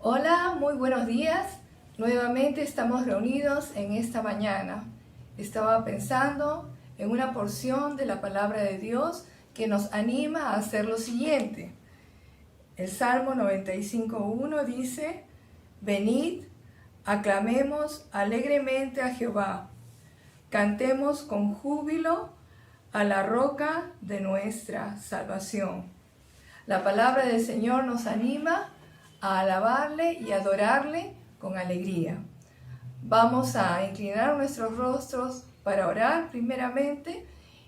Hola, muy buenos días. Nuevamente estamos reunidos en esta mañana. Estaba pensando en una porción de la palabra de Dios que nos anima a hacer lo siguiente. El Salmo 95:1 dice: Venid, aclamemos alegremente a Jehová, cantemos con júbilo a la roca de nuestra salvación. La palabra del Señor nos anima a alabarle y adorarle con alegría. Vamos a inclinar nuestros rostros para orar primeramente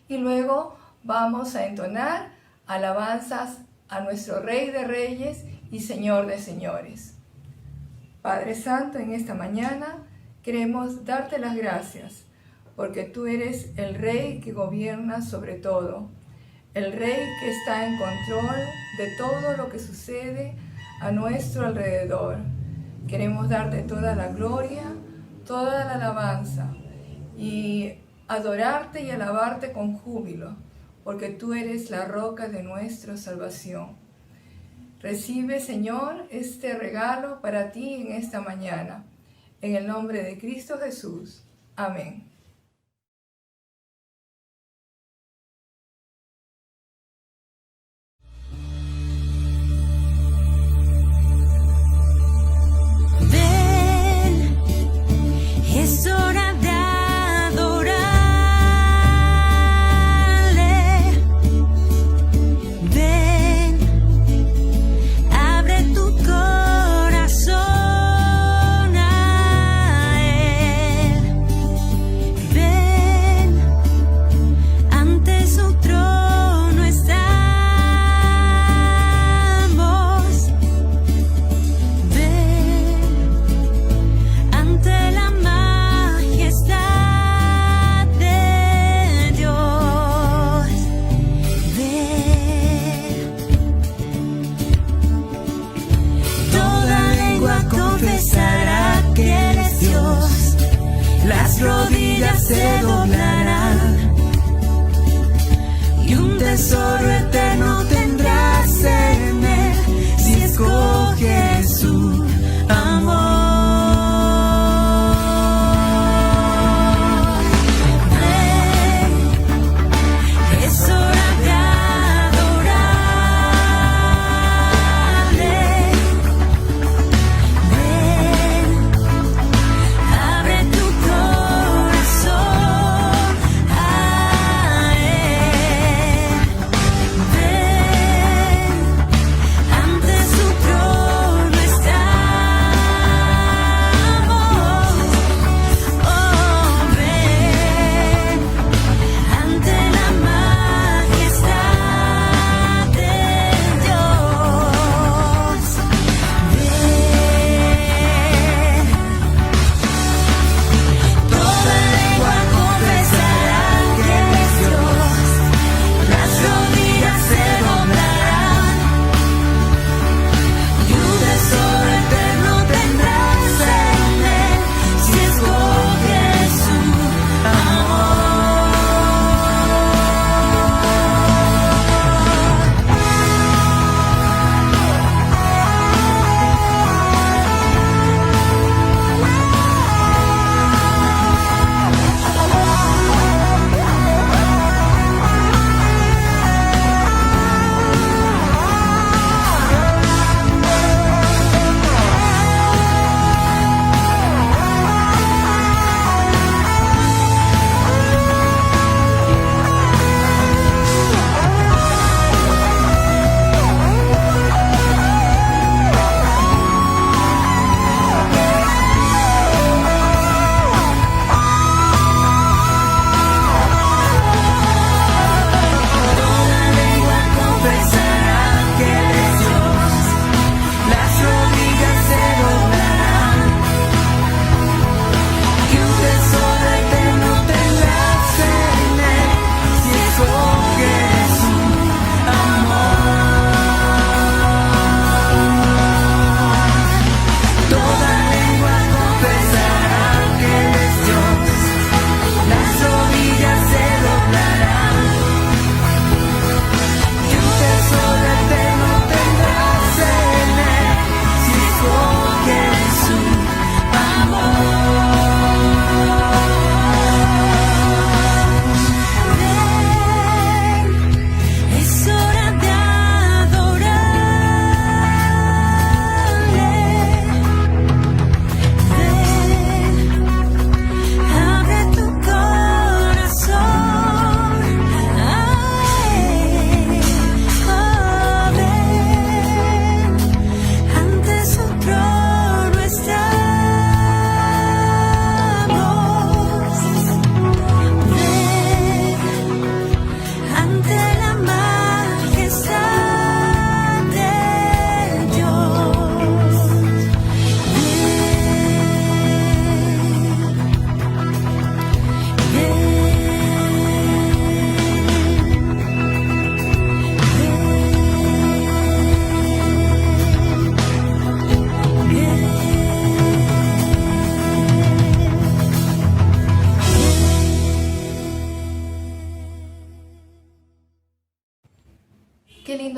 y luego vamos a entonar alabanzas a nuestro Rey de Reyes y Señor de Señores. Padre Santo, en esta mañana queremos darte las gracias porque tú eres el Rey que gobierna sobre todo, el Rey que está en control de todo lo que sucede a nuestro alrededor. Queremos darte toda la gloria, toda la alabanza y adorarte y alabarte con júbilo, porque tú eres la roca de nuestra salvación. Recibe, Señor, este regalo para ti en esta mañana. En el nombre de Cristo Jesús. Amén. Es hora de adorarle. Ven, abre tu corazón a Él. Ven, ante su trono estamos. Ven, ante la confesará que eres Dios, las rodillas se doblarán y un tesoro eterno tendrás en Él si escoges su amor. Ven,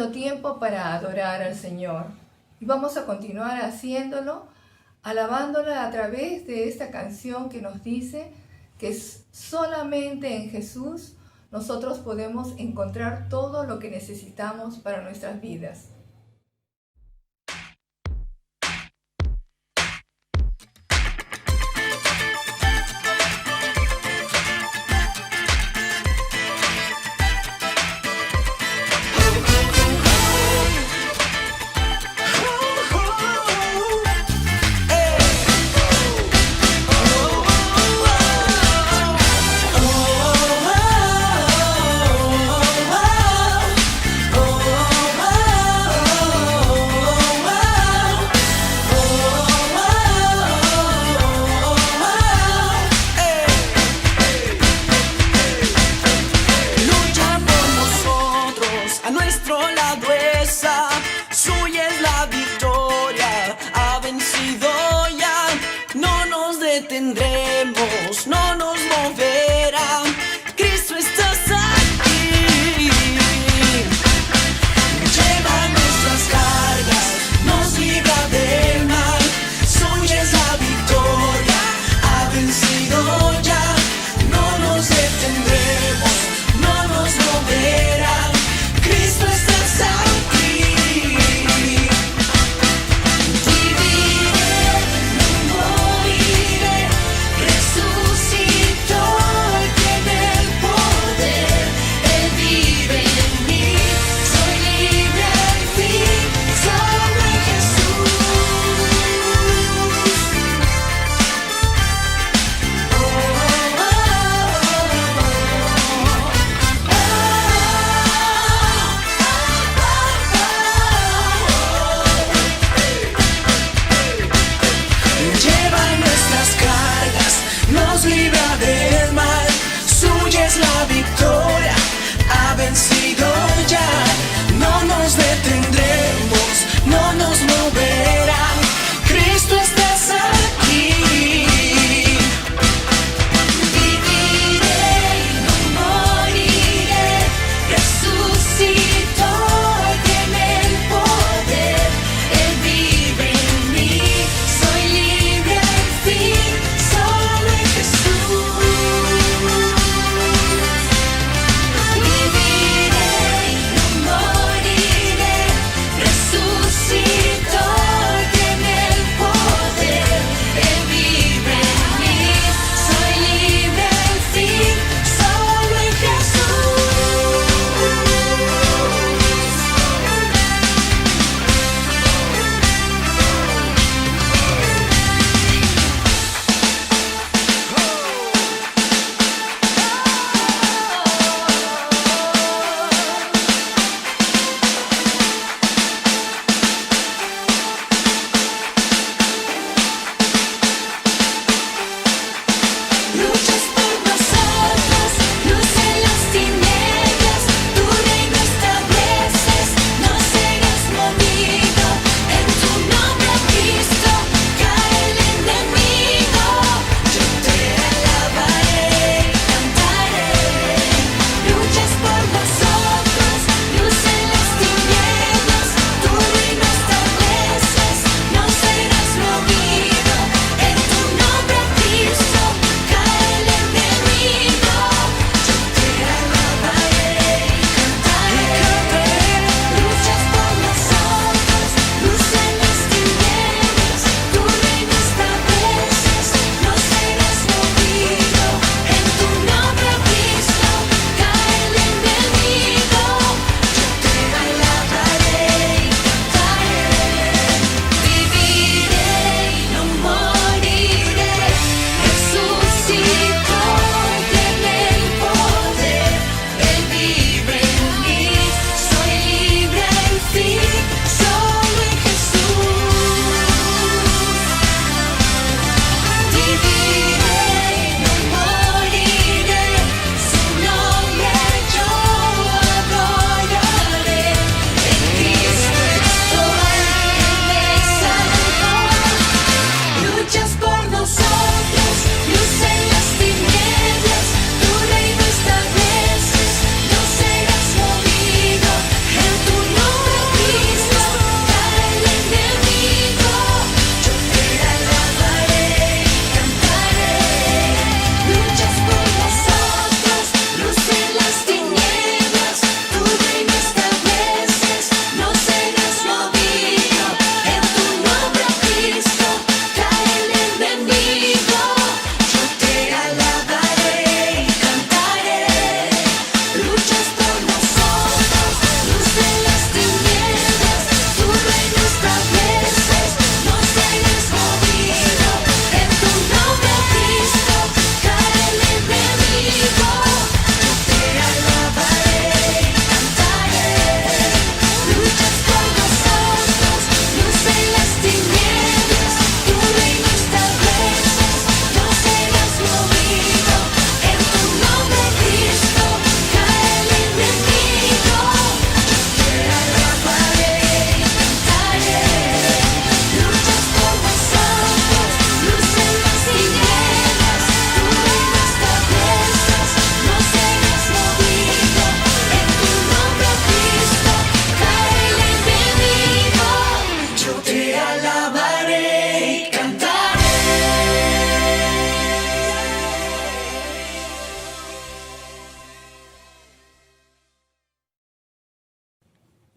tomando tiempo para adorar al Señor. Y vamos a continuar haciéndolo, alabándola a través de esta canción que nos dice que solamente en Jesús nosotros podemos encontrar todo lo que necesitamos para nuestras vidas. Oh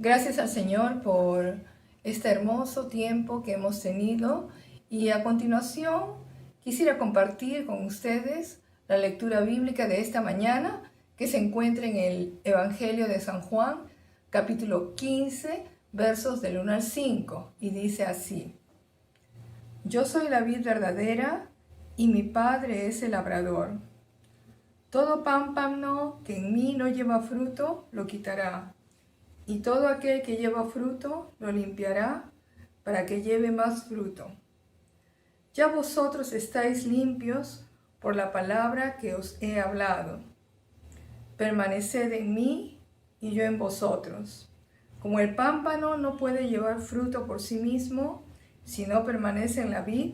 Gracias al Señor por este hermoso tiempo que hemos tenido y a continuación quisiera compartir con ustedes la lectura bíblica de esta mañana que se encuentra en el Evangelio de San Juan, capítulo 15, versos del 1 al 5, y dice así: Yo soy la vid verdadera y mi Padre es el labrador. Todo pámpano que en mí no lleva fruto, lo quitará, y todo aquel que lleva fruto, lo limpiará, para que lleve más fruto. Ya vosotros estáis limpios por la palabra que os he hablado. Permaneced en mí y yo en vosotros. Como el pámpano no puede llevar fruto por sí mismo si no permanece en la vid,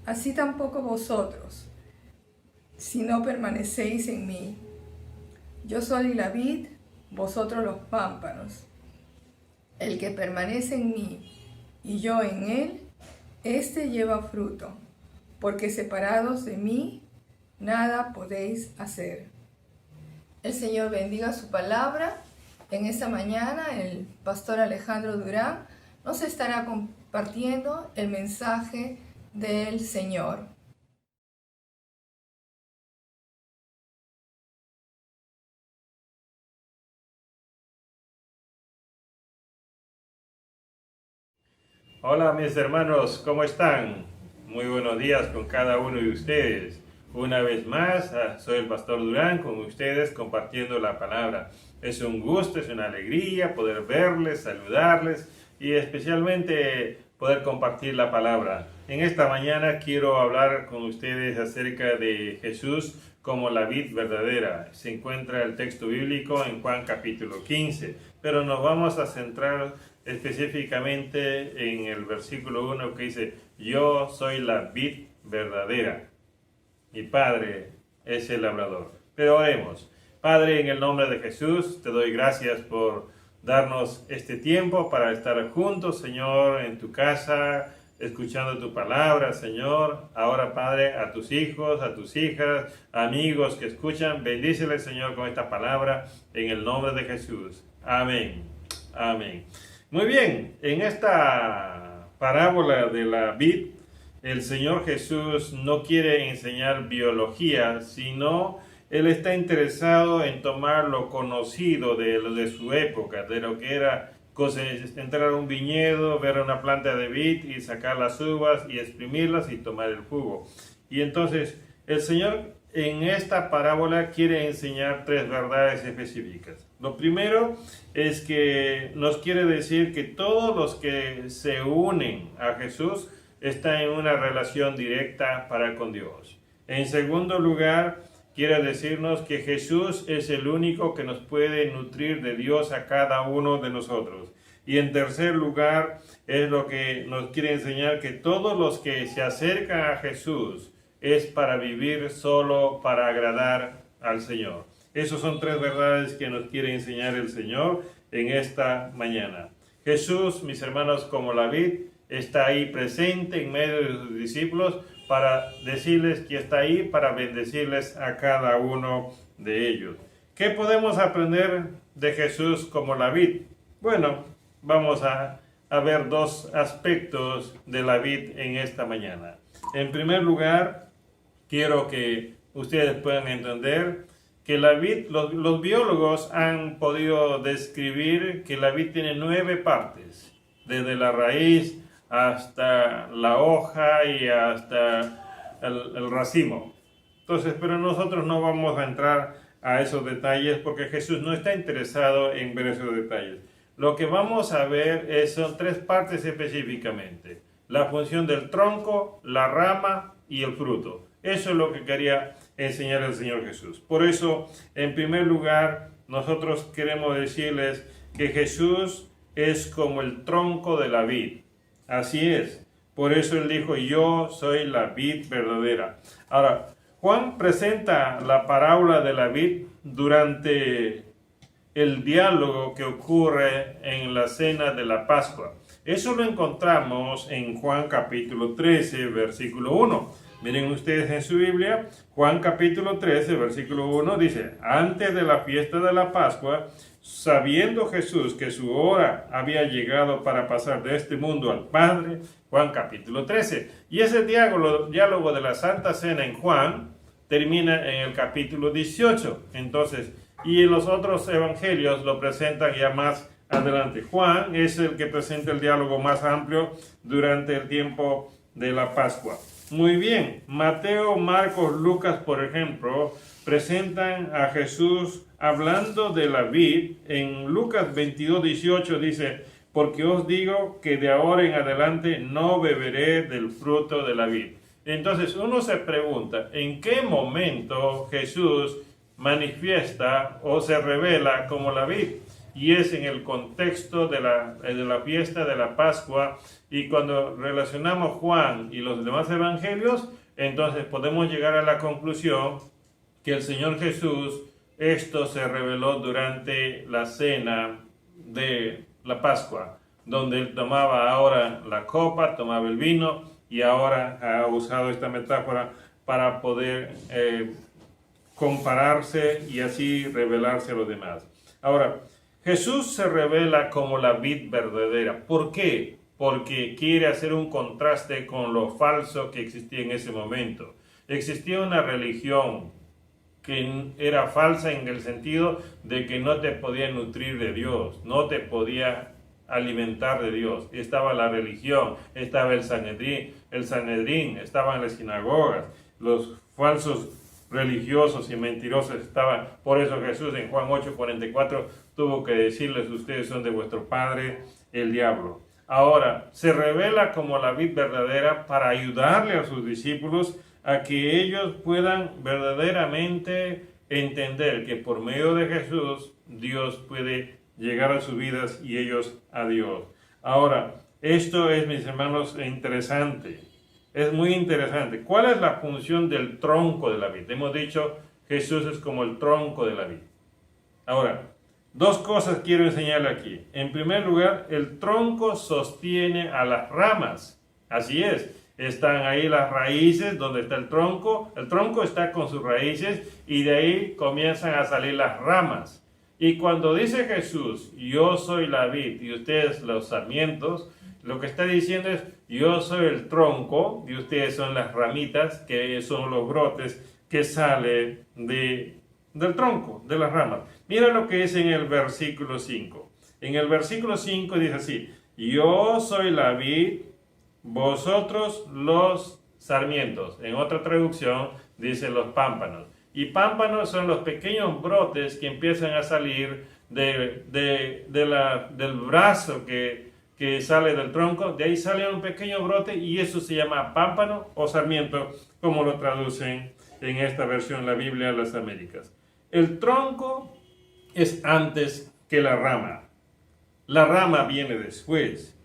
así tampoco vosotros, si no permanecéis en mí. Yo soy la vid, vosotros los pámpanos. El que permanece en mí y yo en él, éste lleva fruto, porque separados de mí, nada podéis hacer. El Señor bendiga su palabra. En esta mañana el pastor Alejandro Durán nos estará compartiendo el mensaje del Señor. Hola mis hermanos, ¿cómo están? Muy buenos días con cada uno de ustedes. Una vez más, soy el pastor Durán con ustedes compartiendo la palabra. Es un gusto, es una alegría poder verles, saludarles y especialmente poder compartir la palabra. En esta mañana quiero hablar con ustedes acerca de Jesús como la vid verdadera. Se encuentra el texto bíblico en Juan capítulo 15, pero nos vamos a centrar específicamente en el versículo 1 que dice: Yo soy la vid verdadera, mi Padre es el labrador. Pero oremos. Padre, en el nombre de Jesús, te doy gracias por darnos este tiempo para estar juntos, Señor, en tu casa, escuchando tu palabra, Señor. Ahora, Padre, a tus hijos, a tus hijas, amigos que escuchan, bendíceles, Señor, con esta palabra, en el nombre de Jesús. Amén. Amén. Muy bien, en esta parábola de la vid, el Señor Jesús no quiere enseñar biología, sino Él está interesado en tomar lo conocido de su época, de lo que era entrar a un viñedo, ver una planta de vid y sacar las uvas y exprimirlas y tomar el jugo. Y entonces el Señor en esta parábola quiere enseñar tres verdades específicas. Lo primero es que nos quiere decir que todos los que se unen a Jesús están en una relación directa para con Dios. En segundo lugar, quiere decirnos que Jesús es el único que nos puede nutrir de Dios a cada uno de nosotros. Y en tercer lugar, es lo que nos quiere enseñar, que todos los que se acercan a Jesús es para vivir solo para agradar al Señor. Esas son tres verdades que nos quiere enseñar el Señor en esta mañana. Jesús, mis hermanos, como la vid, está ahí presente en medio de sus discípulos para decirles que está ahí para bendecirles a cada uno de ellos. ¿Qué podemos aprender de Jesús como la vid? Bueno, vamos a ver dos aspectos de la vid en esta mañana. En primer lugar, quiero que ustedes puedan entender que la vid, los biólogos han podido describir que la vid tiene 9 partes, desde la raíz hasta la hoja y hasta el racimo. Entonces, pero nosotros no vamos a entrar a esos detalles porque Jesús no está interesado en ver esos detalles. Lo que vamos a ver son 3 partes específicamente: la función del tronco, la rama y el fruto. Eso es lo que quería enseñar el Señor Jesús. Por eso, en primer lugar, nosotros queremos decirles que Jesús es como el tronco de la vid. Así es. Por eso Él dijo: yo soy la vid verdadera. Ahora, Juan presenta la parábola de la vid durante el diálogo que ocurre en la cena de la Pascua. Eso lo encontramos en Juan capítulo 13, versículo 1. Miren ustedes en su Biblia, Juan capítulo 13, versículo 1 dice, antes de la fiesta de la Pascua, sabiendo Jesús que su hora había llegado para pasar de este mundo al Padre, Juan capítulo 13. Y ese diálogo de la Santa Cena en Juan termina en el capítulo 18. Entonces, y en los otros evangelios lo presentan ya más adelante. Juan es el que presenta el diálogo más amplio durante el tiempo de la Pascua. Muy bien, Mateo, Marcos, Lucas, por ejemplo, presentan a Jesús hablando de la vid. En Lucas 22, 18 dice, porque os digo que de ahora en adelante no beberé del fruto de la vid. Entonces uno se pregunta, ¿en qué momento Jesús manifiesta o se revela como la vid? Y es en el contexto de la fiesta de la Pascua. Y cuando relacionamos Juan y los demás evangelios, entonces podemos llegar a la conclusión que el Señor Jesús, esto se reveló durante la cena de la Pascua, donde él tomaba ahora la copa, tomaba el vino, y ahora ha usado esta metáfora para poder compararse y así revelarse a los demás. Ahora, Jesús se revela como la vid verdadera. ¿Por qué? Porque quiere hacer un contraste con lo falso que existía en ese momento. Existía una religión que era falsa en el sentido de que no te podía nutrir de Dios, no te podía alimentar de Dios. Estaba la religión, estaba el Sanedrín, estaban las sinagogas, los falsos religiosos y mentirosos estaban. Por eso Jesús en Juan 8:44 tuvo que decirles, ustedes son de vuestro padre el diablo. Ahora, se revela como la vid verdadera para ayudarle a sus discípulos a que ellos puedan verdaderamente entender que por medio de Jesús Dios puede llegar a sus vidas y ellos a Dios. Ahora, esto es, mis hermanos, interesante. Es muy interesante. ¿Cuál es la función del tronco de la vid? Hemos dicho, Jesús es como el tronco de la vid. Ahora, dos cosas quiero enseñarle aquí. En primer lugar, el tronco sostiene a las ramas. Así es. Están ahí las raíces donde está el tronco. El tronco está con sus raíces y de ahí comienzan a salir las ramas. Y cuando dice Jesús, yo soy la vid y ustedes los sarmientos, lo que está diciendo es, yo soy el tronco y ustedes son las ramitas, que son los brotes que salen del tronco, de las ramas. Mira lo que es en el versículo 5. En el versículo 5 dice así, yo soy la vid, vosotros los sarmientos. En otra traducción dice los pámpanos. Y pámpanos son los pequeños brotes que empiezan a salir del brazo que sale del tronco. De ahí sale un pequeño brote y eso se llama pámpano o sarmiento, como lo traducen en esta versión la Biblia de las Américas. El tronco es antes que la rama. La rama viene después.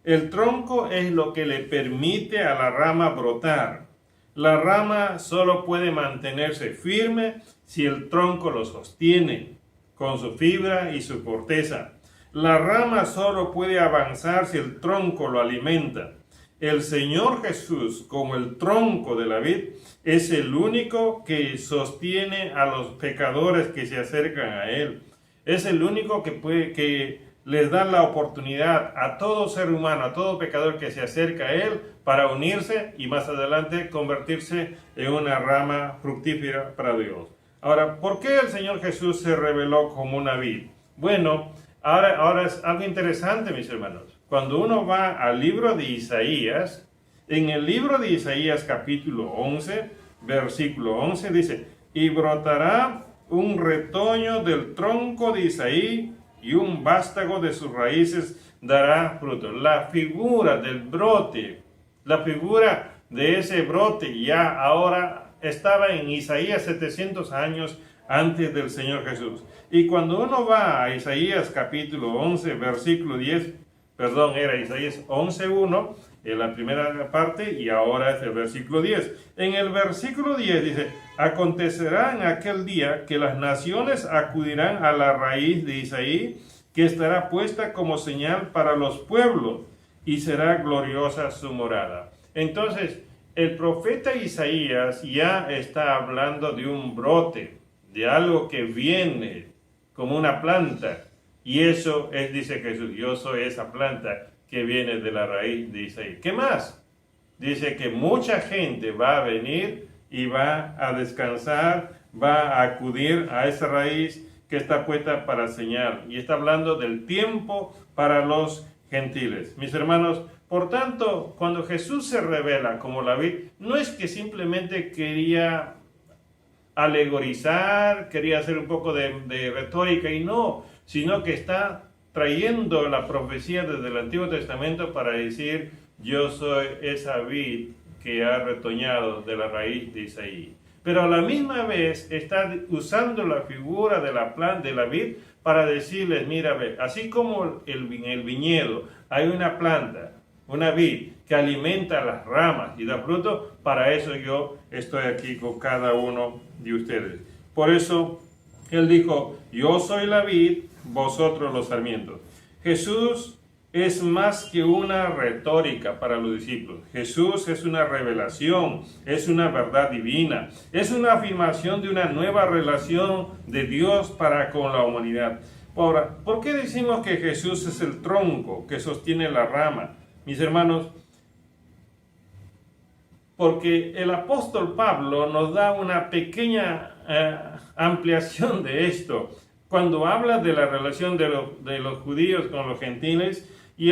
El tronco es lo que le permite a la rama brotar. La rama solo puede mantenerse firme si el tronco lo sostiene con su fibra y su corteza. La rama solo puede avanzar si el tronco lo alimenta. El Señor Jesús, como el tronco de la vid, es el único que sostiene a los pecadores que se acercan a Él. Es el único que les da la oportunidad a todo ser humano, a todo pecador que se acerca a Él, para unirse y más adelante convertirse en una rama fructífera para Dios. Ahora, ¿por qué el Señor Jesús se reveló como una vid? Bueno, ahora es algo interesante, mis hermanos. Cuando uno va al libro de Isaías, en el libro de Isaías capítulo 11, versículo 11 dice, y brotará un retoño del tronco de Isaí y un vástago de sus raíces dará fruto. La figura del brote, la figura de ese brote ya ahora estaba en Isaías 700 años antes del Señor Jesús. Y cuando uno va a Isaías capítulo 11, versículo 10, era Isaías 11:1, en la primera parte, y ahora es el versículo 10. En el versículo 10 dice, acontecerá en aquel día que las naciones acudirán a la raíz de Isaí, que estará puesta como señal para los pueblos, y será gloriosa su morada. Entonces, el profeta Isaías ya está hablando de un brote, de algo que viene como una planta. Y eso es, dice Jesús, yo soy esa planta que viene de la raíz de Isaías. ¿Qué más? Dice que mucha gente va a venir y va a descansar, va a acudir a esa raíz que está puesta para señal. Y está hablando del tiempo para los gentiles. Mis hermanos, por tanto, cuando Jesús se revela como la vid, no es que simplemente quería alegorizar, quería hacer un poco de retórica, y no, sino que está trayendo la profecía desde el Antiguo Testamento para decir, yo soy esa vid que ha retoñado de la raíz de Isaías. Pero a la misma vez está usando la figura de la planta de la vid para decirles, mira, ve, así como en el viñedo hay una planta, una vid que alimenta las ramas y da fruto, para eso yo estoy aquí con cada uno de ustedes. Por eso él dijo, yo soy la vid, vosotros los sarmientos. Jesús es más que una retórica para los discípulos. Jesús es una revelación, es una verdad divina, es una afirmación de una nueva relación de Dios para con la humanidad. Ahora, ¿por qué decimos que Jesús es el tronco que sostiene la rama? Mis hermanos, porque el apóstol Pablo nos da una pequeña ampliación de esto, cuando habla de la relación de los judíos con los gentiles, y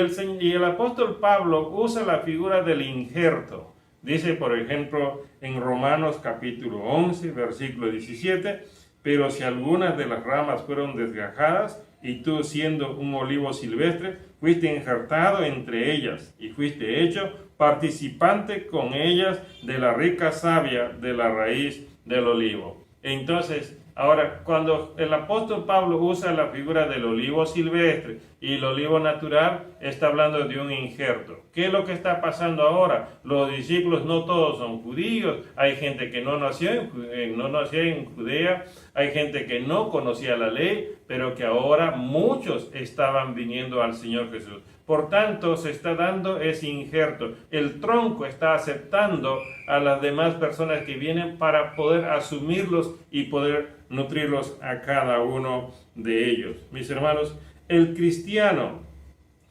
el apóstol Pablo usa la figura del injerto. Dice, por ejemplo, en Romanos capítulo 11, versículo 17, pero si algunas de las ramas fueron desgajadas, y tú siendo un olivo silvestre, fuiste injertado entre ellas, y fuiste hecho participante con ellas de la rica savia de la raíz del olivo. Entonces, ahora, cuando el apóstol Pablo usa la figura del olivo silvestre y el olivo natural, está hablando de un injerto. ¿Qué es lo que está pasando ahora? Los discípulos no todos son judíos. Hay gente que no nació en Judea, hay gente que no conocía la ley, pero que ahora muchos estaban viniendo al Señor Jesús. Por tanto, se está dando ese injerto. El tronco está aceptando a las demás personas que vienen para poder asumirlos y poder nutrirlos a cada uno de ellos. Mis hermanos, el cristiano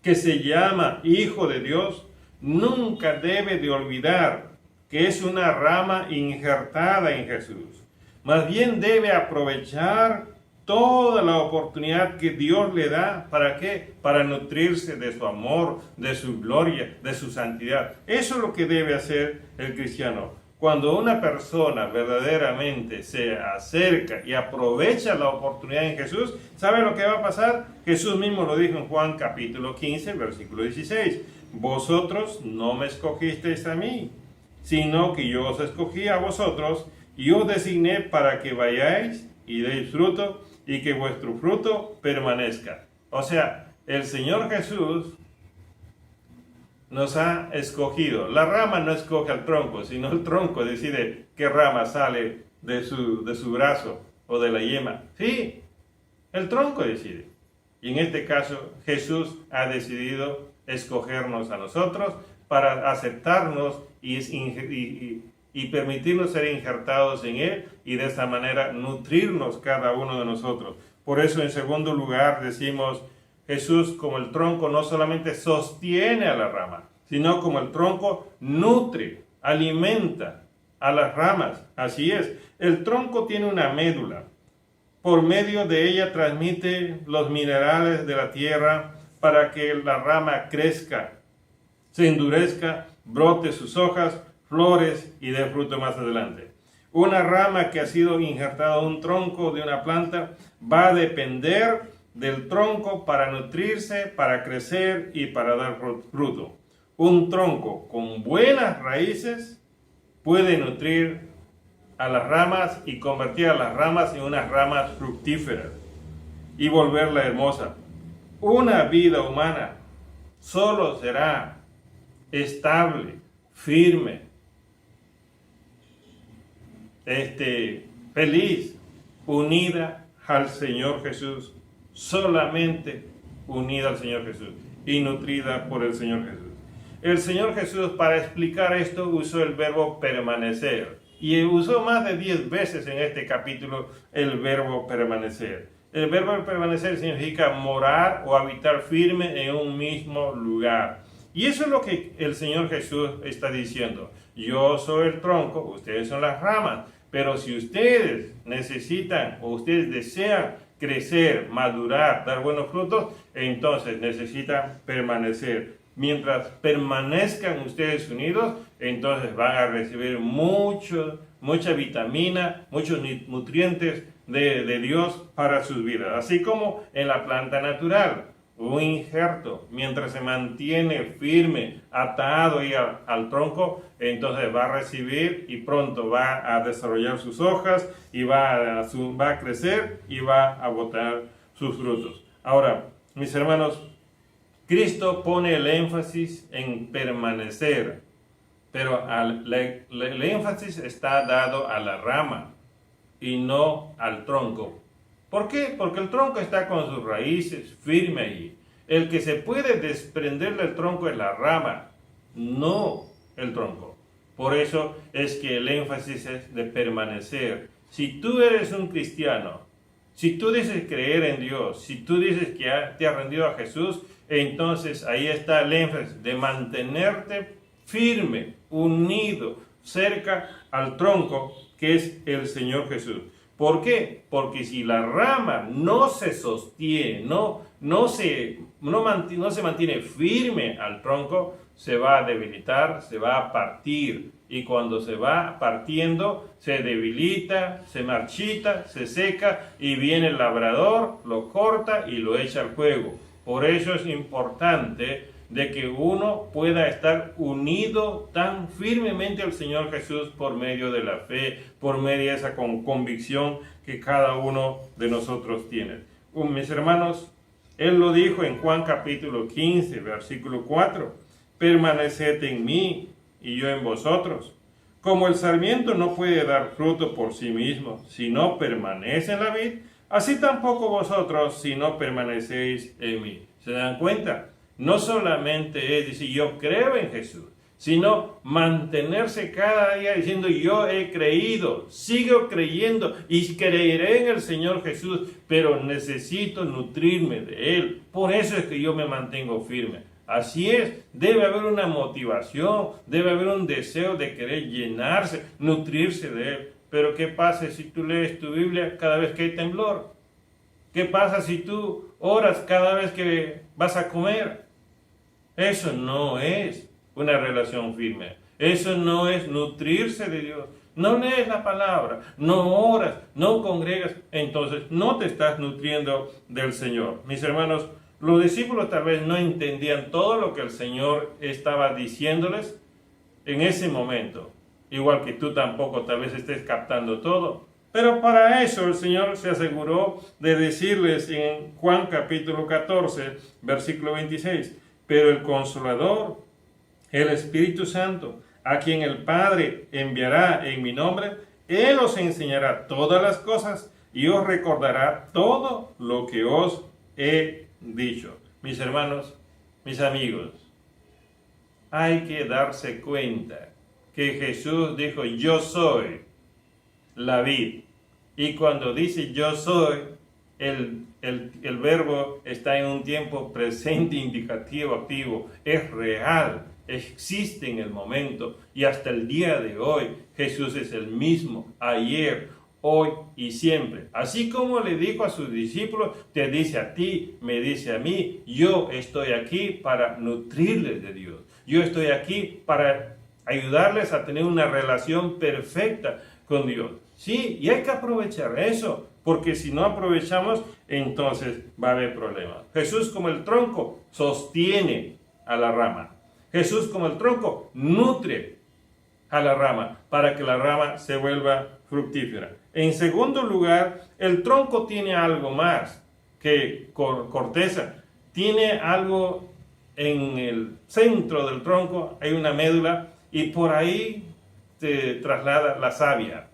que se llama hijo de Dios nunca debe de olvidar que es una rama injertada en Jesús. Más bien debe aprovechar toda la oportunidad que Dios le da. ¿Para qué? Para nutrirse de su amor, de su gloria, de su santidad. Eso es lo que debe hacer el cristiano. Cuando una persona verdaderamente se acerca y aprovecha la oportunidad en Jesús, ¿sabe lo que va a pasar? Jesús mismo lo dijo en Juan capítulo 15, versículo 16. Vosotros no me escogisteis a mí, sino que yo os escogí a vosotros y os designé para que vayáis y deis fruto y que vuestro fruto permanezca. O sea, el Señor Jesús nos ha escogido. La rama no escoge al tronco, sino el tronco decide qué rama sale de su brazo o de la yema. Sí, el tronco decide. Y en este caso, Jesús ha decidido escogernos a nosotros para aceptarnos y permitirnos ser injertados en Él y de esa manera nutrirnos cada uno de nosotros. Por eso, en segundo lugar, decimos, Jesús como el tronco no solamente sostiene a la rama, sino como el tronco nutre, alimenta a las ramas. Así es, el tronco tiene una médula. Por medio de ella transmite los minerales de la tierra para que la rama crezca, se endurezca, brote sus hojas, flores y dé fruto más adelante. Una rama que ha sido injertada en un tronco de una planta va a depender del tronco para nutrirse, para crecer y para dar fruto. Un tronco con buenas raíces puede nutrir a las ramas y convertir a las ramas en unas ramas fructíferas y volverla hermosa. Una vida humana solo será estable, firme, feliz, unida al Señor Jesús, solamente unida al Señor Jesús y nutrida por el Señor Jesús. el Señor Jesús para explicar esto usó el verbo permanecer. Y usó más de 10 veces en este capítulo el verbo permanecer. El verbo permanecer significa morar o habitar firme en un mismo lugar. Y eso es lo que el Señor Jesús está diciendo. Yo soy el tronco, ustedes son las ramas. Pero si ustedes necesitan o ustedes desean crecer, madurar, dar buenos frutos, entonces necesitan permanecer. Mientras permanezcan ustedes unidos, entonces van a recibir mucha vitamina, muchos nutrientes de Dios para sus vidas. Así como en la planta natural, un injerto, mientras se mantiene firme, atado ahí al tronco, entonces va a recibir y pronto va a desarrollar sus hojas y va a crecer y va a botar sus frutos. Ahora, mis hermanos, Cristo pone el énfasis en permanecer, pero el énfasis está dado a la rama y no al tronco. ¿Por qué? Porque el tronco está con sus raíces firme ahí. El que se puede desprender del tronco es la rama, no el tronco. Por eso es que el énfasis es de permanecer. Si tú eres un cristiano, si tú dices creer en Dios, si tú dices que te has rendido a Jesús, entonces ahí está el énfasis de mantenerte firme, unido, cerca al tronco que es el Señor Jesús. ¿Por qué? Porque si la rama no se sostiene, no se mantiene firme al tronco, se va a debilitar, se va a partir. Y cuando se va partiendo, se debilita, se marchita, se seca y viene el labrador, lo corta y lo echa al fuego. Por eso es importante de que uno pueda estar unido tan firmemente al Señor Jesús por medio de la fe, por medio de esa convicción que cada uno de nosotros tiene. Mis hermanos, Él lo dijo en Juan capítulo 15, versículo 4, permaneced en mí y yo en vosotros. Como el sarmiento no puede dar fruto por sí mismo si no permanece en la vid, así tampoco vosotros si no permanecéis en mí. ¿Se dan cuenta? No solamente es decir yo creo en Jesús, sino mantenerse cada día diciendo yo he creído, sigo creyendo y creeré en el Señor Jesús, pero necesito nutrirme de Él. Por eso es que yo me mantengo firme. Así es, debe haber una motivación, debe haber un deseo de querer llenarse, nutrirse de Él. Pero ¿qué pasa si tú lees tu Biblia cada vez que hay temblor? ¿Qué pasa si tú oras cada vez que vas a comer? Eso no es una relación firme. Eso no es nutrirse de Dios. No lees la palabra, no oras, no congregas, entonces no te estás nutriendo del Señor. Mis hermanos, los discípulos tal vez no entendían todo lo que el Señor estaba diciéndoles en ese momento. Igual que tú tampoco tal vez estés captando todo. Pero para eso el Señor se aseguró de decirles en Juan capítulo 14, versículo 26. Pero el Consolador, el Espíritu Santo, a quien el Padre enviará en mi nombre, Él os enseñará todas las cosas y os recordará todo lo que os he dicho. Mis hermanos, mis amigos, hay que darse cuenta que Jesús dijo, yo soy la vid. Y cuando dice yo soy, el verbo está en un tiempo presente, indicativo, activo. Es real, existe en el momento. Y hasta el día de hoy, Jesús es el mismo, ayer, hoy y siempre. Así como le dijo a sus discípulos, te dice a ti, me dice a mí, yo estoy aquí para nutrirles de Dios. Yo estoy aquí para ayudarles a tener una relación perfecta con Dios. Sí, y hay que aprovechar eso, porque si no aprovechamos, entonces va a haber problemas. Jesús como el tronco sostiene a la rama. Jesús como el tronco nutre a la rama para que la rama se vuelva fructífera. En segundo lugar, el tronco tiene algo más que corteza. Tiene algo en el centro del tronco, hay una médula y por ahí se traslada la savia.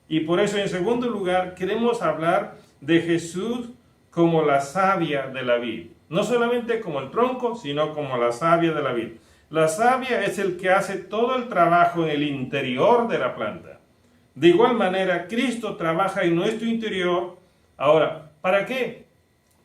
Y por eso, en segundo lugar, queremos hablar de Jesús como la savia de la vid. No solamente como el tronco, sino como la savia de la vid. La savia es el que hace todo el trabajo en el interior de la planta. De igual manera, Cristo trabaja en nuestro interior. Ahora, ¿para qué?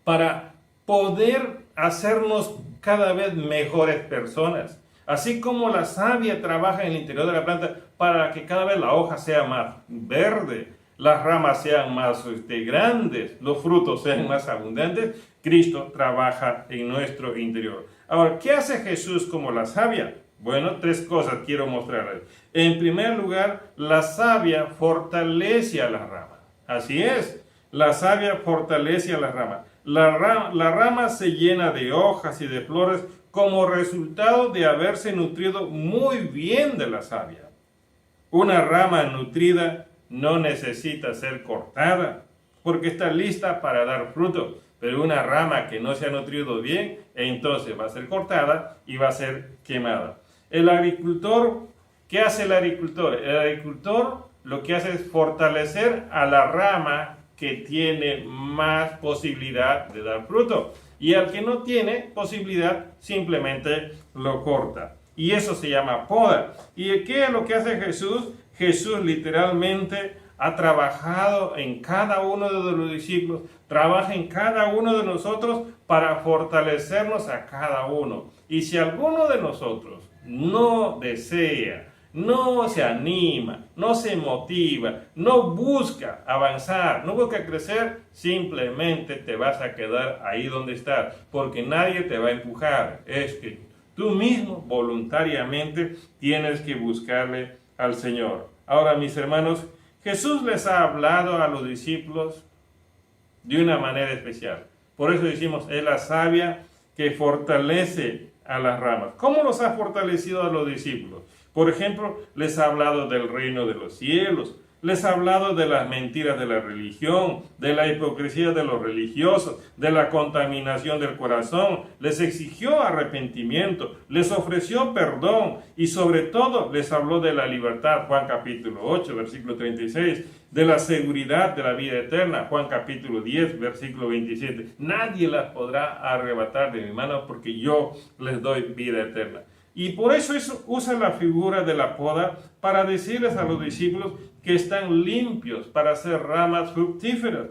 Para poder hacernos cada vez mejores personas. Así como la savia trabaja en el interior de la planta para que cada vez la hoja sea más verde, las ramas sean más grandes, los frutos sean más abundantes, Cristo trabaja en nuestro interior. Ahora, ¿qué hace Jesús como la savia? Bueno, 3 cosas quiero mostrarles. En primer lugar, la savia fortalece a las ramas. Así es, la savia fortalece a las ramas. La rama se llena de hojas y de flores como resultado de haberse nutrido muy bien de la savia. Una rama nutrida no necesita ser cortada porque está lista para dar fruto. Pero una rama que no se ha nutrido bien, entonces va a ser cortada y va a ser quemada. El agricultor, ¿qué hace el agricultor? El agricultor lo que hace es fortalecer a la rama que tiene más posibilidad de dar fruto. Y al que no tiene posibilidad, simplemente lo corta. Y eso se llama poda. ¿Y qué es lo que hace Jesús? Jesús literalmente ha trabajado en cada uno de los discípulos, trabaja en cada uno de nosotros para fortalecernos a cada uno. Y si alguno de nosotros no desea, no se anima, no se motiva, no busca avanzar, no busca crecer, simplemente te vas a quedar ahí donde estás, porque nadie te va a empujar. Es que tú mismo voluntariamente tienes que buscarle al Señor. Ahora, mis hermanos, Jesús les ha hablado a los discípulos de una manera especial. Por eso decimos, es la savia que fortalece a las ramas. ¿Cómo los ha fortalecido a los discípulos? Por ejemplo, les ha hablado del reino de los cielos, les ha hablado de las mentiras de la religión, de la hipocresía de los religiosos, de la contaminación del corazón, les exigió arrepentimiento, les ofreció perdón y sobre todo les habló de la libertad, Juan capítulo 8, versículo 36, de la seguridad de la vida eterna, Juan capítulo 10, versículo 27. Nadie las podrá arrebatar de mi mano porque yo les doy vida eterna. Y por eso usa la figura de la poda para decirles a los discípulos que están limpios para ser ramas fructíferas.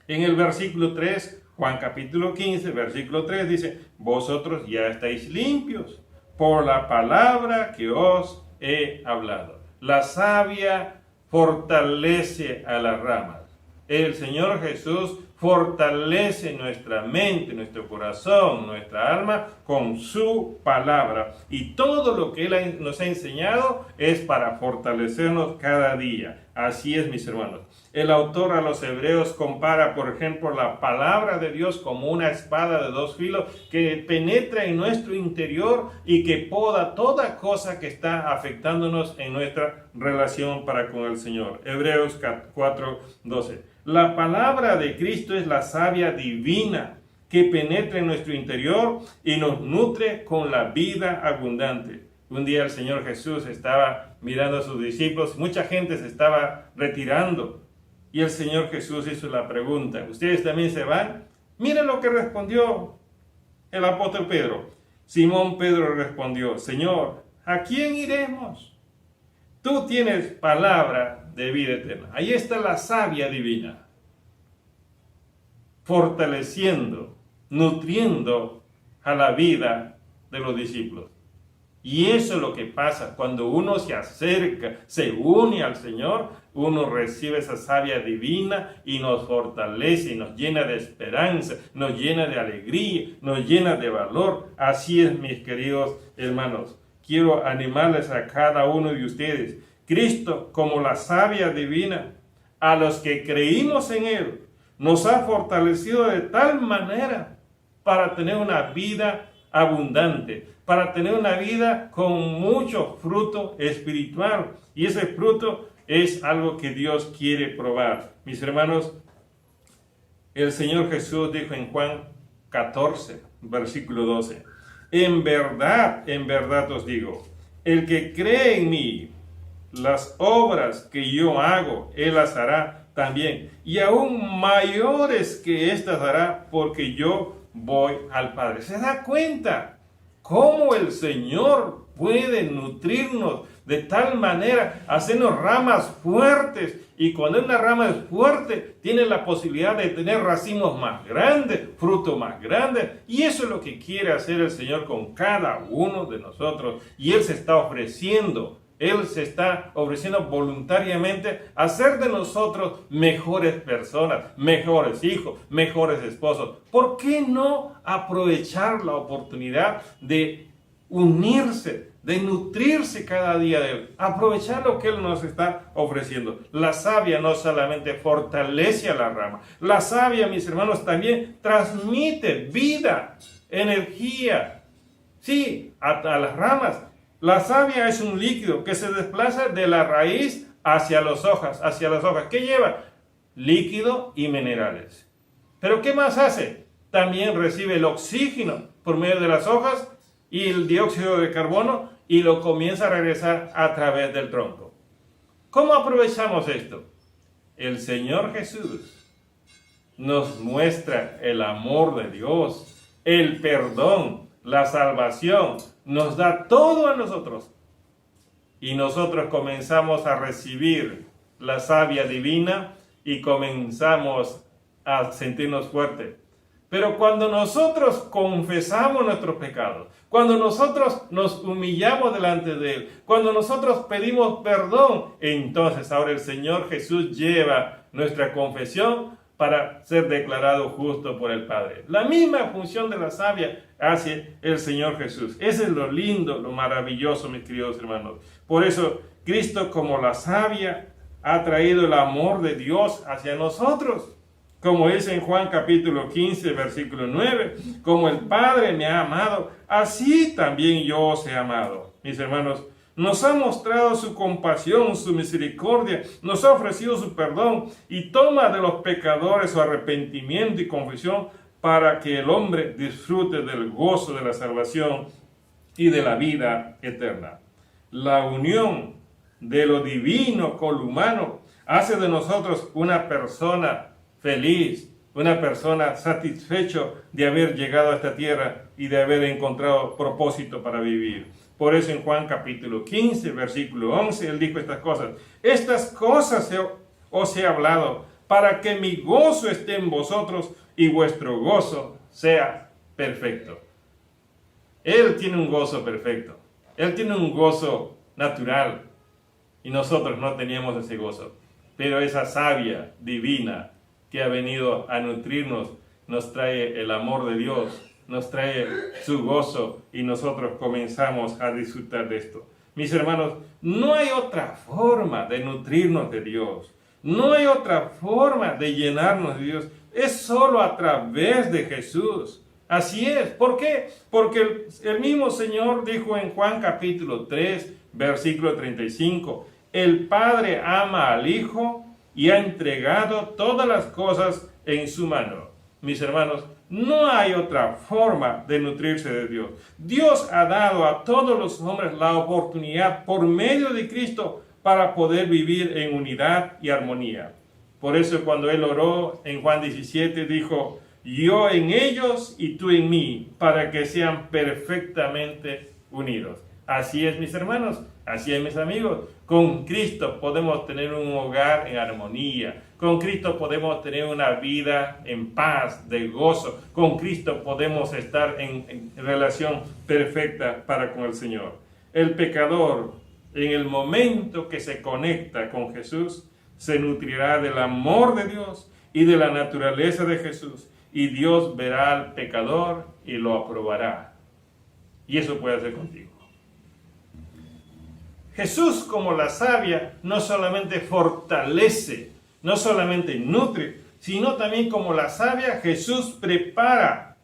En el versículo 3, Juan capítulo 15, versículo 3 dice, vosotros ya estáis limpios por la palabra que os he hablado. La savia fortalece a las ramas. El Señor Jesús fortalece nuestra mente, nuestro corazón, nuestra alma con su palabra. Y todo lo que Él nos ha enseñado es para fortalecernos cada día. Así es, mis hermanos. El autor a los Hebreos compara, por ejemplo, la palabra de Dios como una espada de 2 filos que penetra en nuestro interior y que poda toda cosa que está afectándonos en nuestra relación para con el Señor. Hebreos 4:12. La palabra de Cristo es la savia divina que penetra en nuestro interior y nos nutre con la vida abundante. Un día el Señor Jesús estaba mirando a sus discípulos, mucha gente se estaba retirando y el Señor Jesús hizo la pregunta, ¿ustedes también se van? Miren lo que respondió el apóstol Pedro. Simón Pedro respondió, Señor, ¿a quién iremos? Tú tienes palabra de vida eterna. Ahí está la savia divina, fortaleciendo, nutriendo a la vida de los discípulos. Y eso es lo que pasa cuando uno se acerca, se une al Señor, uno recibe esa savia divina y nos fortalece, nos llena de esperanza, nos llena de alegría, nos llena de valor. Así es, mis queridos hermanos. Quiero animarles a cada uno de ustedes. Cristo, como la savia divina, a los que creímos en Él, nos ha fortalecido de tal manera para tener una vida abundante, para tener una vida con mucho fruto espiritual. Y ese fruto es algo que Dios quiere probar. Mis hermanos, el Señor Jesús dijo en Juan 14, versículo 12, en verdad os digo, el que cree en mí, las obras que yo hago, Él las hará también, y aún mayores que éstas hará, porque yo voy al Padre. ¿Se da cuenta cómo el Señor puede nutrirnos de tal manera, hacernos ramas fuertes. Y cuando una rama es fuerte, tiene la posibilidad de tener racimos más grandes, frutos más grandes. Y eso es lo que quiere hacer el Señor con cada uno de nosotros. Y Él se está ofreciendo voluntariamente a hacer de nosotros mejores personas, mejores hijos, mejores esposos. ¿Por qué no aprovechar la oportunidad de unirse, de nutrirse cada día de Él? Aprovechar lo que Él nos está ofreciendo. La savia no solamente fortalece a la rama, la savia, mis hermanos, también transmite vida, energía, sí, a las ramas. La savia es un líquido que se desplaza de la raíz hacia las hojas. ¿Qué lleva? Líquido y minerales. ¿Pero qué más hace? También recibe el oxígeno por medio de las hojas y el dióxido de carbono y lo comienza a regresar a través del tronco. ¿Cómo aprovechamos esto? El Señor Jesús nos muestra el amor de Dios, el perdón, la salvación, nos da todo a nosotros. Y nosotros comenzamos a recibir la savia divina y comenzamos a sentirnos fuertes. Pero cuando nosotros confesamos nuestros pecados, cuando nosotros nos humillamos delante de Él, cuando nosotros pedimos perdón, entonces ahora el Señor Jesús lleva nuestra confesión para ser declarado justo por el Padre. La misma función de la savia hace el Señor Jesús. Eso es lo lindo, lo maravilloso, mis queridos hermanos. Por eso, Cristo como la savia ha traído el amor de Dios hacia nosotros. Como dice en Juan capítulo 15, versículo 9, como el Padre me ha amado, así también yo os he amado. Mis hermanos, nos ha mostrado su compasión, su misericordia, nos ha ofrecido su perdón y toma de los pecadores su arrepentimiento y confesión para que el hombre disfrute del gozo de la salvación y de la vida eterna. La unión de lo divino con lo humano hace de nosotros una persona feliz, una persona satisfecha de haber llegado a esta tierra y de haber encontrado propósito para vivir. Por eso en Juan capítulo 15, versículo 11, Él dijo estas cosas. Estas cosas os he hablado para que mi gozo esté en vosotros y vuestro gozo sea perfecto. Él tiene un gozo perfecto. Él tiene un gozo natural y nosotros no teníamos ese gozo. Pero esa savia divina que ha venido a nutrirnos nos trae el amor de Dios, nos trae su gozo y nosotros comenzamos a disfrutar de esto. Mis hermanos, no hay otra forma de nutrirnos de Dios. No hay otra forma de llenarnos de Dios. Es solo a través de Jesús. Así es. ¿Por qué? Porque el mismo Señor dijo en Juan capítulo 3, versículo 35, el Padre ama al Hijo y ha entregado todas las cosas en su mano. Mis hermanos, no hay otra forma de nutrirse de Dios. Dios ha dado a todos los hombres la oportunidad por medio de Cristo para poder vivir en unidad y armonía. Por eso cuando Él oró en Juan 17 dijo, yo en ellos y tú en mí, para que sean perfectamente unidos. Así es, mis hermanos, así es, mis amigos. Con Cristo podemos tener un hogar en armonía. Con Cristo podemos tener una vida en paz, de gozo. Con Cristo podemos estar en relación perfecta para con el Señor. El pecador, en el momento que se conecta con Jesús, se nutrirá del amor de Dios y de la naturaleza de Jesús. Y Dios verá al pecador y lo aprobará. Y eso puede hacer contigo. Jesús, como la savia, no solamente fortalece, no solamente nutre, sino también como la savia, Jesús prepara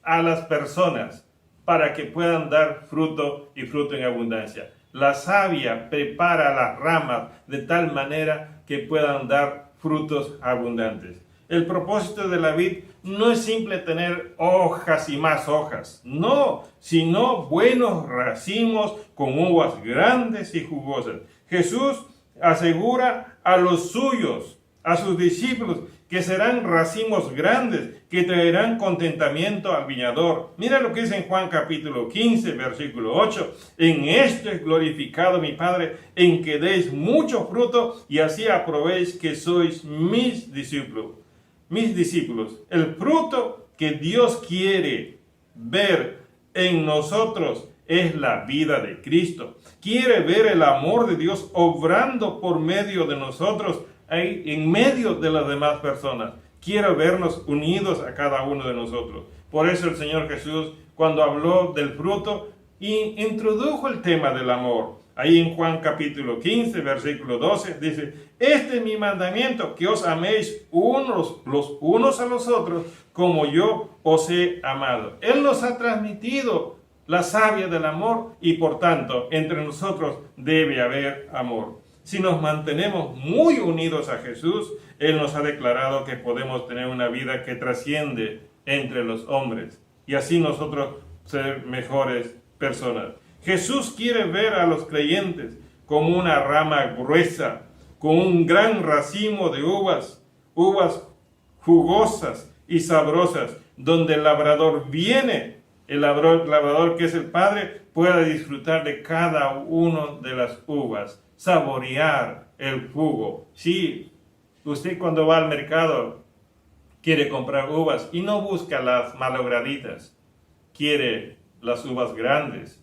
a las personas para que puedan dar fruto y fruto en abundancia. La savia prepara las ramas de tal manera que puedan dar frutos abundantes. El propósito de la vid no es simple tener hojas y más hojas, no, sino buenos racimos con uvas grandes y jugosas. Jesús asegura a los suyos a sus discípulos, que serán racimos grandes, que traerán contentamiento al viñador. Mira lo que dice en Juan capítulo 15, versículo 8. En esto es glorificado mi Padre, en que deis mucho fruto, y así aprobéis que sois mis discípulos. Mis discípulos. El fruto que Dios quiere ver en nosotros es la vida de Cristo. Quiere ver el amor de Dios obrando por medio de nosotros, ahí en medio de las demás personas. Quiere vernos unidos a cada uno de nosotros. Por eso el Señor Jesús, cuando habló del fruto, introdujo el tema del amor. Ahí en Juan capítulo 15, versículo 12, dice: este es mi mandamiento, que os améis los unos a los otros, como yo os he amado. Él nos ha transmitido la savia del amor, y por tanto, entre nosotros debe haber amor. Si nos mantenemos muy unidos a Jesús, Él nos ha declarado que podemos tener una vida que trasciende entre los hombres, y así nosotros ser mejores personas. Jesús quiere ver a los creyentes como una rama gruesa, con un gran racimo de uvas jugosas y sabrosas, donde el labrador viene, el labrador que es el Padre, pueda disfrutar de cada una de las uvas, saborear el jugo. Sí, usted cuando va al mercado quiere comprar uvas y no busca las malograditas, quiere las uvas grandes,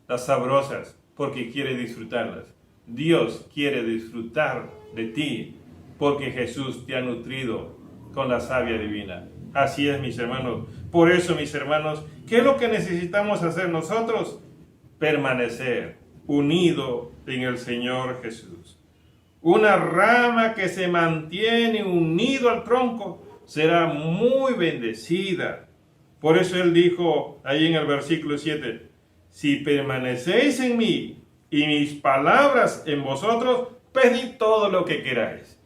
las sabrosas, porque quiere disfrutarlas. Dios quiere disfrutar de ti, porque Jesús te ha nutrido con la savia divina. Así es, mis hermanos. Por eso, mis hermanos, ¿qué es lo que necesitamos hacer nosotros? Permanecer unido en el Señor Jesús. Una rama que se mantiene unido al tronco será muy bendecida. Por eso Él dijo ahí en el versículo 7, si permanecéis en mí y mis palabras en vosotros, pedid todo lo que queráis.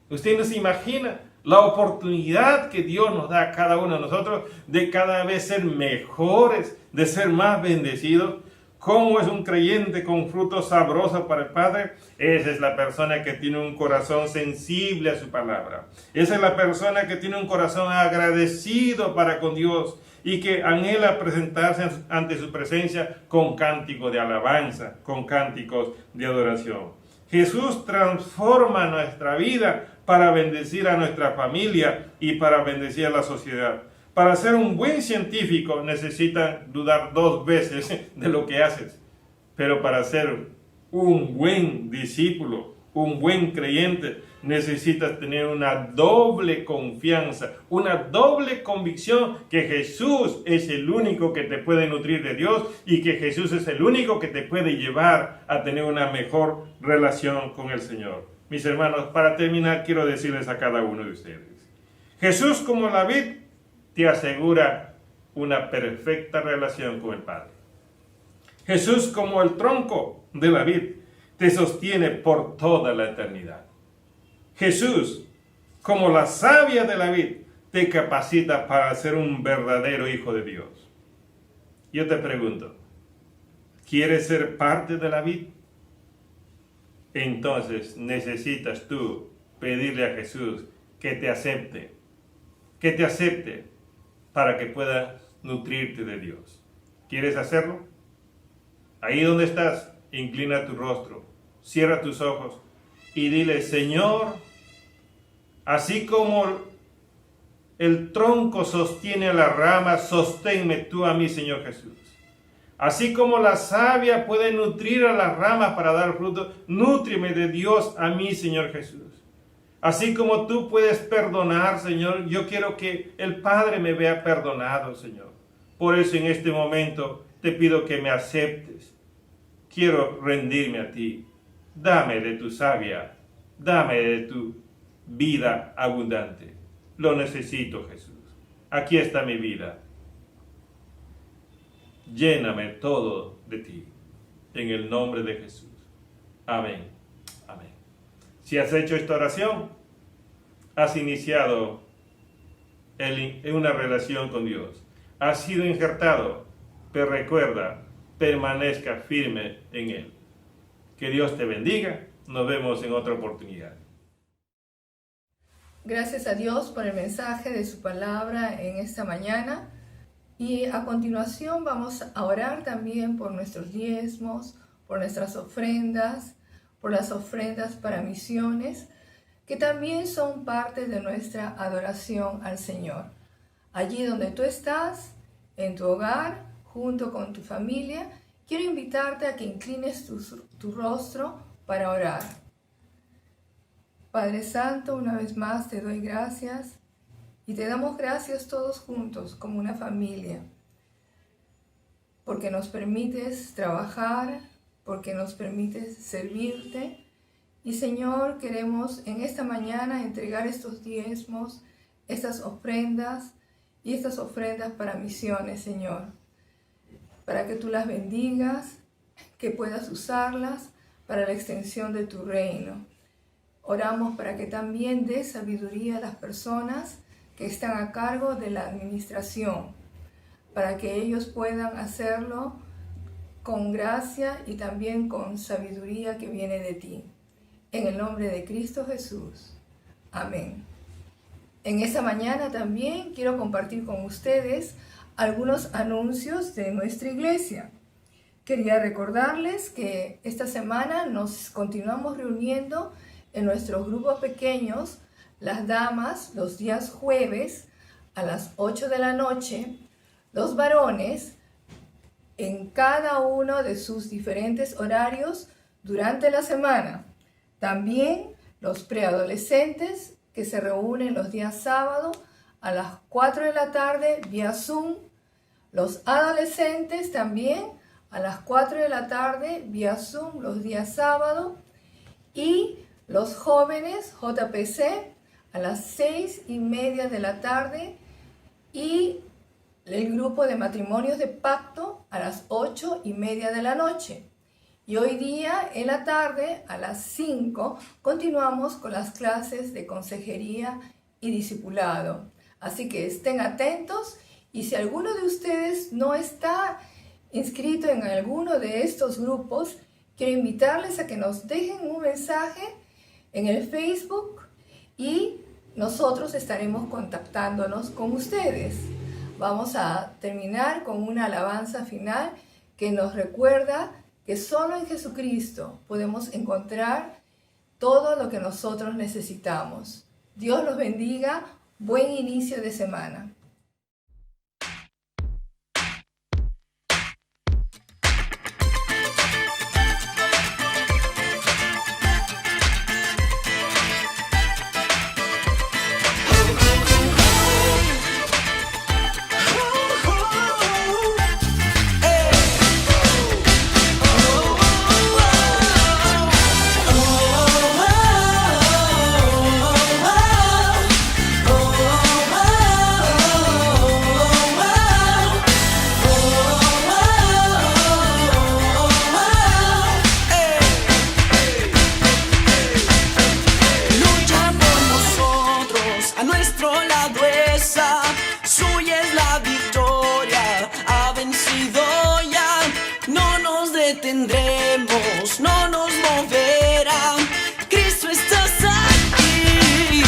Usted no se imagina la oportunidad que Dios nos da a cada uno de nosotros de cada vez ser mejores, de ser más bendecidos. ¿Cómo es un creyente con frutos sabrosos para el Padre? Esa es la persona que tiene un corazón sensible a su palabra. Esa es la persona que tiene un corazón agradecido para con Dios y que anhela presentarse ante su presencia con cánticos de alabanza, con cánticos de adoración. Jesús transforma nuestra vida para bendecir a nuestra familia y para bendecir a la sociedad. Para ser un buen científico necesitas dudar 2 veces de lo que haces. Pero para ser un buen discípulo, un buen creyente, necesitas tener una doble confianza, una doble convicción que Jesús es el único que te puede nutrir de Dios y que Jesús es el único que te puede llevar a tener una mejor relación con el Señor. Mis hermanos, para terminar, quiero decirles a cada uno de ustedes: Jesús, como la vid, te asegura una perfecta relación con el Padre. Jesús, como el tronco de la vid, te sostiene por toda la eternidad. Jesús, como la savia de la vid, te capacita para ser un verdadero hijo de Dios. Yo te pregunto, ¿quieres ser parte de la vid? Entonces necesitas tú pedirle a Jesús que te acepte para que puedas nutrirte de Dios. ¿Quieres hacerlo? Ahí donde estás, inclina tu rostro, cierra tus ojos y dile: Señor, así como el tronco sostiene a la rama, sosténme tú a mí, Señor Jesús. Así como la savia puede nutrir a las ramas para dar fruto, nútreme de Dios a mí, Señor Jesús. Así como tú puedes perdonar, Señor, yo quiero que el Padre me vea perdonado, Señor. Por eso en este momento te pido que me aceptes. Quiero rendirme a ti. Dame de tu savia, dame de tu vida abundante. Lo necesito, Jesús. Aquí está mi vida. Lléname todo de ti. En el nombre de Jesús. Amén. Amén. Si has hecho esta oración, has iniciado en una relación con Dios. Has sido injertado, pero recuerda, permanezca firme en Él. Que Dios te bendiga. Nos vemos en otra oportunidad. Gracias a Dios por el mensaje de su palabra en esta mañana. Y a continuación vamos a orar también por nuestros diezmos, por nuestras ofrendas, por las ofrendas para misiones, que también son parte de nuestra adoración al Señor. Allí donde tú estás, en tu hogar, junto con tu familia, quiero invitarte a que inclines tu rostro para orar. Padre Santo, una vez más te doy gracias y te damos gracias todos juntos como una familia, porque nos permites trabajar, porque nos permites servirte. Y Señor, queremos en esta mañana entregar estos diezmos, estas ofrendas y estas ofrendas para misiones, Señor, para que tú las bendigas, que puedas usarlas para la extensión de tu reino. Oramos para que también des sabiduría a las personas que están a cargo de la administración, para que ellos puedan hacerlo con gracia y también con sabiduría que viene de ti. En el nombre de Cristo Jesús. Amén. En esta mañana también quiero compartir con ustedes algunos anuncios de nuestra iglesia. Quería recordarles que esta semana nos continuamos reuniendo en nuestros grupos pequeños, las damas los días jueves a las 8 de la noche, los varones en cada uno de sus diferentes horarios durante la semana. También los preadolescentes que se reúnen los días sábado a las 4 de la tarde vía Zoom. Los adolescentes también a las 4 de la tarde vía Zoom los días sábado. Y los jóvenes JPC a las 6:30 de la tarde. Y el grupo de matrimonios de pacto a las 8:30 de la noche. Y hoy día, en la tarde, a las 5, continuamos con las clases de consejería y discipulado. Así que estén atentos y si alguno de ustedes no está inscrito en alguno de estos grupos, quiero invitarles a que nos dejen un mensaje en el Facebook y nosotros estaremos contactándonos con ustedes. Vamos a terminar con una alabanza final que nos recuerda que solo en Jesucristo podemos encontrar todo lo que nosotros necesitamos. Dios los bendiga. Buen inicio de semana. Tendremos, no nos moverá. Cristo estás aquí.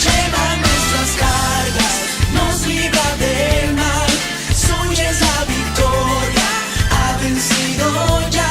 Lleva nuestras cargas, nos libra del mal. Suya es la victoria, ha vencido ya.